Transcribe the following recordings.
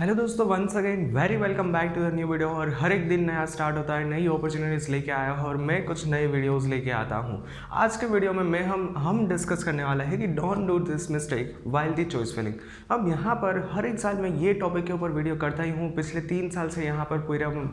Hello दोस्तों, once again very welcome back to the new video. और हर एक दिन नया स्टार्ट होता है, नई अपॉर्चुनिटीज़ लेके आया हूँ और मैं कुछ नए वीडियोस लेके आता हूँ। आज के वीडियो में हम डिस्कस करने वाला है कि don't do this mistake while the choice filling. अब यहाँ पर हर एक साल मैं ये टॉपिक के ऊपर वीडियो करता ही हूँ। पिछले 3 साल से यहाँ पर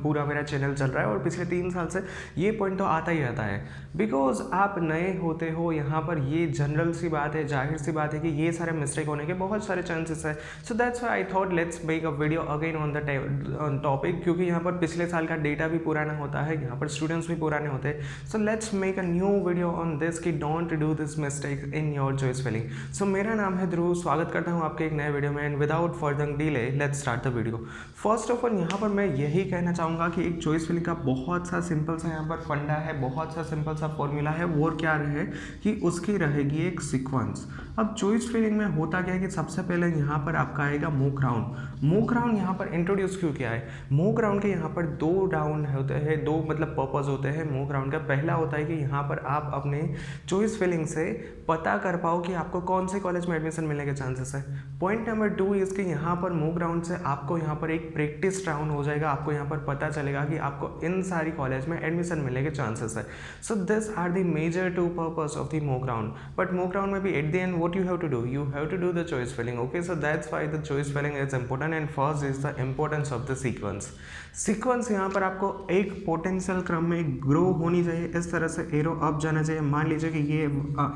पूरा मेरा चैनल चल रहा है और पिछले 3 साल से ये पॉइंट तो आता ही रहता है। बिकॉज आप नए होते हो, यहाँ पर ये जनरल सी बात है, जाहिर सी बात है कि ये सारे मिस्टेक होने के बहुत सारे चांसेस है। So that's why I thought let's make video again on the topic, क्योंकि यहाँ पर पिछले साल का डेटा भी पुराना होता है, यहाँ पर स्टूडेंट्स भी पुराने होते हैं। So let's make a new video on this कि don't do this mistake in your choice filling. So मेरा नाम है ध्रुव, स्वागत करता हूँ आपके एक नए वीडियो में। And without further delay let's start the video. First of all यहाँ पर मैं यही कहना चाहूँगा कि एक चॉइस फिलिंग का बहुत सा सिंपल सा यहाँ पर फंडा है, बहुत सा सिंपल सा फॉर्मूला है। वो क्या रहे कि उसकी रहेगी एक सीक्वेंस। अब चॉइस फिलिंग में होता क्या है कि सबसे पहले यहाँ पर आपका आएगा मूव राउंड। मूव राउंड यहाँ पर इंट्रोड्यूस क्यों किया है? मूव राउंड के यहाँ पर दो राउंड होते हैं, दो मतलब पर्पस होते हैं मूव राउंड का। पहला होता है कि यहाँ पर आप अपने चॉइस फिलिंग से पता कर पाओ कि आपको कौन से कॉलेज में एडमिशन मिलने के चांसेस है। पॉइंट नंबर 2 इसके यहाँ पर मूव राउंड से आपको यहाँ पर एक प्रैक्टिस राउंड हो जाएगा। आपको यहाँ पर पता चलेगा कि आपको इन सारी कॉलेज में एडमिशन मिलने के चांसेस है। So this are the major two purpose of the mock round. But mock round में भी at the end what you have to do, you have to do the choice filling. Okay, so that's why the choice filling is important. And first is the importance of the sequence. Sequence यहाँ पर आपको एक potential क्रम में grow होनी चाहिए। इस तरह से एरो अप जाना चाहिए। मान लीजिए कि ये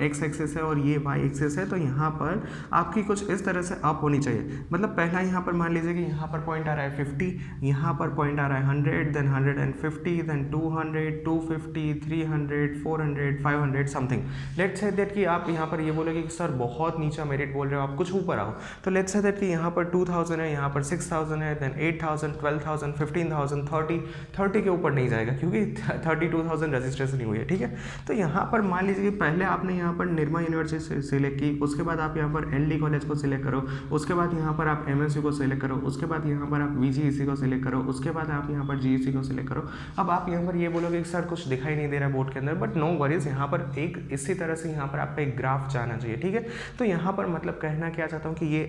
एक्स एक्सिस है और ये वाई एक्सिस है, तो यहाँ पर आपकी कुछ इस तरह से अप होनी चाहिए। मतलब पहला यहाँ पर मान लीजिए कि यहाँ पर पॉइंट आ रहा है 50, यहाँ पर पॉइंट आ रहा है 100, then 150, then 200, 250, 300, 400, 500 something. Let's say that कि आप यहाँ पर ये बोलोगे कि सर बहुत नीचा मेरिट बोल रहे हो, आप कुछ ऊपर आओ। तो लेट्स से दैट कि यहाँ पर 2000 है, यहाँ पर 6000 है, देन 8000, 12000, 15000, 30 के ऊपर नहीं जाएगा क्योंकि 32,000 रजिस्ट्रेशन नहीं हुई है। ठीक है, तो यहाँ पर मान लीजिए कि पहले आपने यहाँ पर निर्मा यूनिवर्सिटी से सिलेक्ट की, उसके बाद आप यहाँ पर एलडी कॉलेज को सिलेक्ट करो, उसके बाद यहाँ पर आप एमएसयू को सिलेक्ट करो, उसके बाद यहाँ पर आप वीजीईसी को सिलेक्ट करो, उसके बाद आप यहाँ पर जीईसी को सिलेक्ट करो। अब आप यहाँ पर ये बोलोगे कि सर कुछ दिखाई नहीं दे रहा बोर्ड के अंदर, बट नो वरीज, यहाँ पर एक इसी तरह से यहाँ पर आपका एक ग्राफ जाना चाहिए। ठीक है, तो यहाँ पर मतलब कहना क्या चाहता हूँ कि ये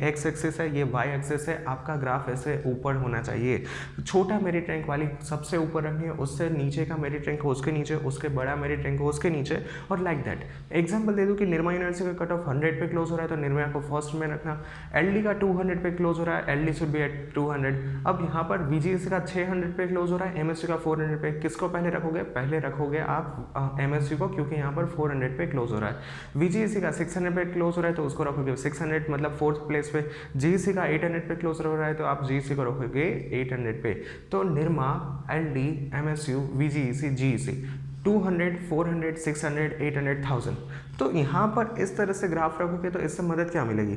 एक्स एक्सिस है, ये वाई एक्सिस है, आपका ग्राफ ऐसे ऊपर होना चाहिए। छोटा मेरिट रैंक वाली सबसे ऊपर रखनी है, उससे नीचे का मेरिट रैंक हो उसके नीचे, उसके बड़ा मेरिट रैंक हो उसके नीचे, और लाइक दैट। एग्जांपल दे दूं कि निर्मा यूनिवर्सिटी का कट ऑफ 100 पे क्लोज हो रहा है तो निर्मा को फर्स्ट में रखना। एलडी का 200 पे क्लोज हो रहा है, एलडी शुड बी एट 200। अब यहाँ पर वीजीएससी का 600 पे क्लोज हो रहा है, एमएसयू का 400 पे। किसको पहले रखोगे? पहले रखोगे आप एमएसयू को, क्योंकि यहाँ पर 400 पे क्लोज हो रहा है। वीजीएससी का 600 पे क्लोज हो रहा है तो उसको रखोगे 600, मतलब फोर्थ प्लेस पे। जीईसी का 800 पे क्लोज हो रहा है तो आप जीईसी को रखोगे 800 पे। तो निर्मा, एलडी, एमएसयू, वीजीईसी, जीईसी 200, 400, 600, 800, 1000। तो यहाँ पर इस तरह से ग्राफ रखोगे तो इससे मदद क्या मिलेगी?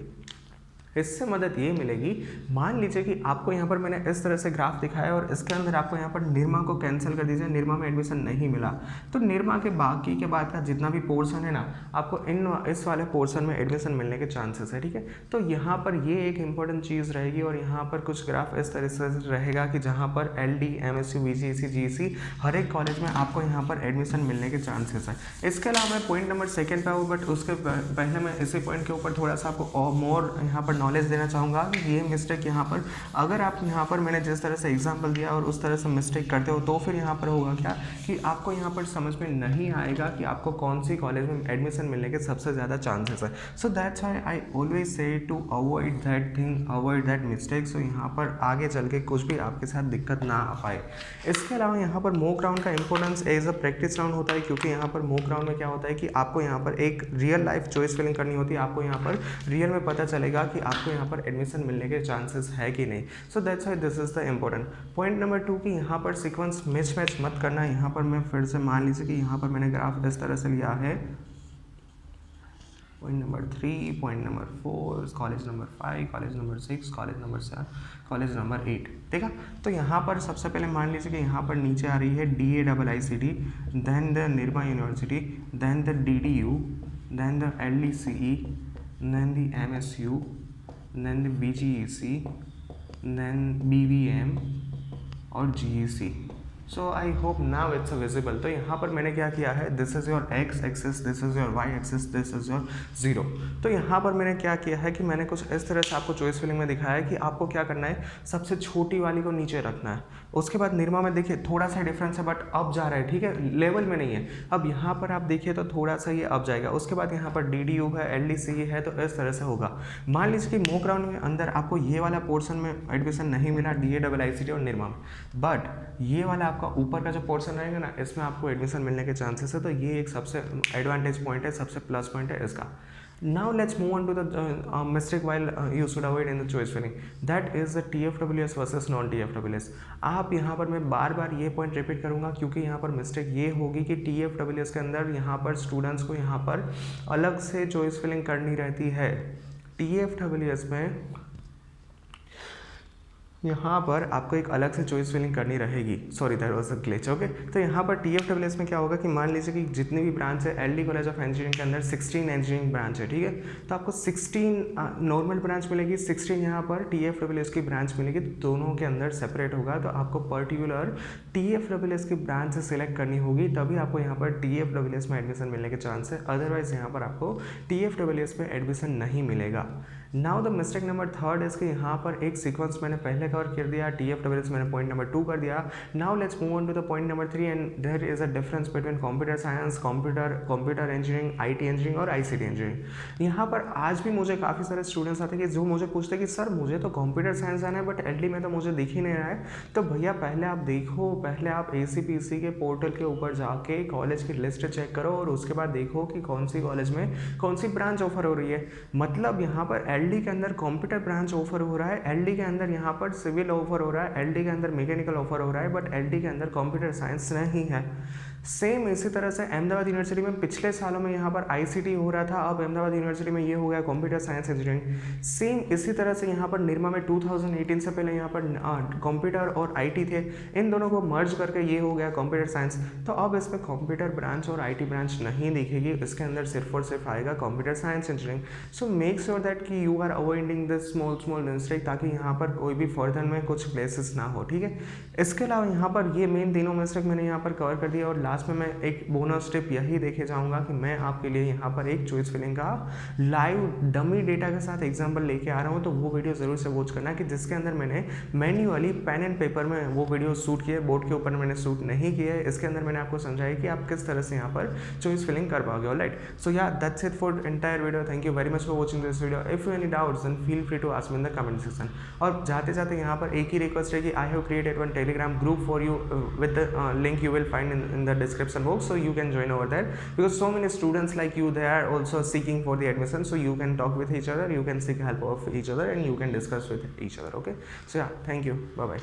इससे मदद ये मिलेगी, मान लीजिए कि आपको यहाँ पर मैंने इस तरह से ग्राफ दिखाया और इसके अंदर आपको यहाँ पर निर्मा को कैंसिल कर दीजिए, निर्मा में एडमिशन नहीं मिला, तो निर्मा के बाकी के बाद का जितना भी पोर्शन है ना, आपको इस वाले पोर्शन में एडमिशन मिलने के चांसेस है। ठीक है, तो यहाँ पर ये एक इंपॉर्टेंट चीज़ रहेगी। और यहाँ पर कुछ ग्राफ इस तरह से रहेगा कि जहाँ पर एलडी, एमएसयू, वीजीईसी, जीईसी हर एक कॉलेज में आपको यहाँ पर एडमिशन मिलने के चांसेस है। इसके अलावा मैं पॉइंट नंबर 2 पे आऊँ, बट उसके पहले मैं इसी पॉइंट के ऊपर थोड़ा सा आपको मोर यहाँ पर नॉलेज देना चाहूँगा कि ये मिस्टेक यहाँ पर, अगर आप यहाँ पर मैंने जिस तरह से एग्जांपल दिया और उस तरह से मिस्टेक करते हो तो फिर यहाँ पर होगा क्या कि आपको यहाँ पर समझ में नहीं आएगा कि आपको कौन सी कॉलेज में एडमिशन मिलने के सबसे ज़्यादा चांसेस है। So that's why I always say to avoid that thing, avoid that mistake. So यहाँ पर आगे चल के कुछ भी आपके साथ दिक्कत ना आ पाए। इसके अलावा यहाँ पर मॉक राउंड का importance as a practice round होता है, क्योंकि यहाँ पर मॉक राउंड में क्या होता है कि आपको यहाँ पर एक रियल लाइफ चॉइस फिलिंग करनी होती है। आपको यहाँ पर रियल में पता चलेगा कि आपको यहाँ पर एडमिशन मिलने के चांसेस है कि नहीं। सो that's why this is the important point number 2 कि यहाँ पर सीक्वेंस मिसमैच मत करना। यहाँ पर मैं फिर से मान लीजिए कि यहाँ पर मैंने ग्राफ इस तरह से लिया है। Point number 3, point number 4, college number 5, college number 6, college number 7, college number 8। ठीक है, तो यहाँ पर सबसे पहले मान लीजिए कि यहाँ पर नीचे आ रही है DAIICT, then the Nirma university, then the DDU, then the LDCE, then the MSU, then the VGEC, then BVM और GEC। So I hope now it's visible. तो यहाँ पर मैंने क्या किया है, this is your X axis, this is your Y axis, this is your zero. तो यहाँ पर मैंने क्या किया है कि मैंने कुछ इस तरह से आपको चॉइस फिलिंग में दिखाया है कि आपको क्या करना है, सबसे छोटी वाली को नीचे रखना है। उसके बाद निरमा में देखिए थोड़ा सा डिफरेंस है, बट अप जा रहा है, ठीक है, लेवल में नहीं है। अब यहाँ पर आप देखिए तो थोड़ा सा ये अप जाएगा। उसके बाद यहाँ पर DDU है, LDC है, तो इस तरह से होगा। मान लीजिए कि मॉक राउंड में अंदर आपको ये वाला पोर्शन में एडमिशन नहीं मिला, DA और निरमा में, बट ये वाला आपका ऊपर का जो पोर्शन रहेगा ना, इसमें आपको एडमिशन मिलने के चांसेस है। तो ये एक सबसे एडवांटेज पॉइंट है, सबसे प्लस पॉइंट है इसका। Now let's move on to the mistake while you should avoid in the choice filling. That is the TFWS versus non-TFWS. आप यहाँ पर मैं बार बार ये पॉइंट रिपीट करूँगा क्योंकि यहाँ पर मिस्टेक ये होगी कि TFWS के अंदर यहाँ पर स्टूडेंट्स को यहाँ पर अलग से चॉइस फिलिंग करनी रहती है। TFWS में यहाँ पर आपको एक अलग से चॉइस फिलिंग करनी रहेगी। Sorry that was a glitch. Okay, तो यहाँ पर TFWS में क्या होगा कि मान लीजिए कि जितनी भी ब्रांच है, LD कॉलेज ऑफ इंजीनियरिंग के अंदर 16 इंजीनियरिंग ब्रांच है, ठीक है, तो आपको 16 नॉर्मल ब्रांच मिलेगी, 16 यहाँ पर TFWS की ब्रांच मिलेगी। दोनों के अंदर सेपरेट होगा, तो आपको पर्टिकुलर TFWS की ब्रांच सेलेक्ट करनी होगी, तभी आपको यहाँ पर TFWS में एडमिशन मिलने के चांस है। अदरवाइज यहाँ पर आपको TFWS में एडमिशन नहीं मिलेगा। Now the mistake number third है कि यहाँ पर एक सीक्वेंस मैंने पहले कवर कर दिया, TFWS मैंने पॉइंट नंबर 2 कर दिया। Now let's move on to the point number 3 and there is a difference between computer science, computer engineering, IT engineering और ICT इंजीनियरिंग। यहाँ पर आज भी मुझे काफ़ी सारे स्टूडेंट्स आते हैं कि जो मुझे पूछते हैं कि सर मुझे तो कंप्यूटर साइंस आना है, बट LD में तो मुझे दिख ही नहीं रहा है। तो भैया पहले आप देखो, पहले आप ACPC के पोर्टल के ऊपर जाके कॉलेज की लिस्ट चेक करो और उसके बाद देखो कि कौन सी कॉलेज में कौन सी ब्रांच ऑफर हो रही है। मतलब यहाँ पर LD के अंदर कंप्यूटर ब्रांच ऑफर हो रहा है, LD के अंदर यहाँ पर सिविल ऑफर हो रहा है, LD के अंदर मैकेनिकल ऑफर हो रहा है, बट LD के अंदर कंप्यूटर साइंस नहीं है। सेम इसी तरह से अहमदाबाद यूनिवर्सिटी में पिछले सालों में यहाँ पर ICT हो रहा था, अब अहमदाबाद यूनिवर्सिटी में ये हो गया कंप्यूटर साइंस इंजीनियरिंग। सेम इसी तरह से यहाँ पर निरमा में 2018 से पहले यहाँ पर कंप्यूटर और IT थे, इन दोनों को मर्ज करके ये हो गया कंप्यूटर साइंस। तो अब इसमें कंप्यूटर ब्रांच और IT ब्रांच नहीं दिखेगी, इसके अंदर सिर्फ और सिर्फ आएगा computer science engineering. So make sure that कि you are avoiding this small mistake, ताकि यहाँ पर कोई भी फर्दर में कुछ प्लेसेस ना हो, ठीक है। इसके अलावा यहाँ पर ये मेन तीनों मिस्टेक मैंने यहाँ पर कवर कर दिया और लास्ट में मैं एक बोनस टिप यही देखे जाऊँगा कि मैं आपके लिए यहाँ पर एक चॉइस फिलिंग का लाइव डमी डेटा के साथ एग्जाम्पल लेके आ रहा हूँ। तो वो वीडियो ज़रूर से वॉच करना कि जिसके अंदर मैंने मैन्युअली पेन एंड पेपर में वो वीडियो शूट किए, बोर्ड के ऊपर मैंने शूट नहीं किया है। इसके अंदर मैंने आपको समझाया कि आप किस तरह से यहाँ पर चॉइस फिलिंग कर पाओगे। Alright, so yeah that's it for entire video. Thank you very much for watching this video. If you any doubts then feel free to ask me in the comment section. और जाते जाते यहाँ पर एक ही request है कि I have created one Telegram group for you with the link you will find in the description box, so you can join over there because so many students like you, they are also seeking for the admission, so you can talk with each other, you can seek help of each other and you can discuss with each other. Okay, so yeah, thank you, bye bye.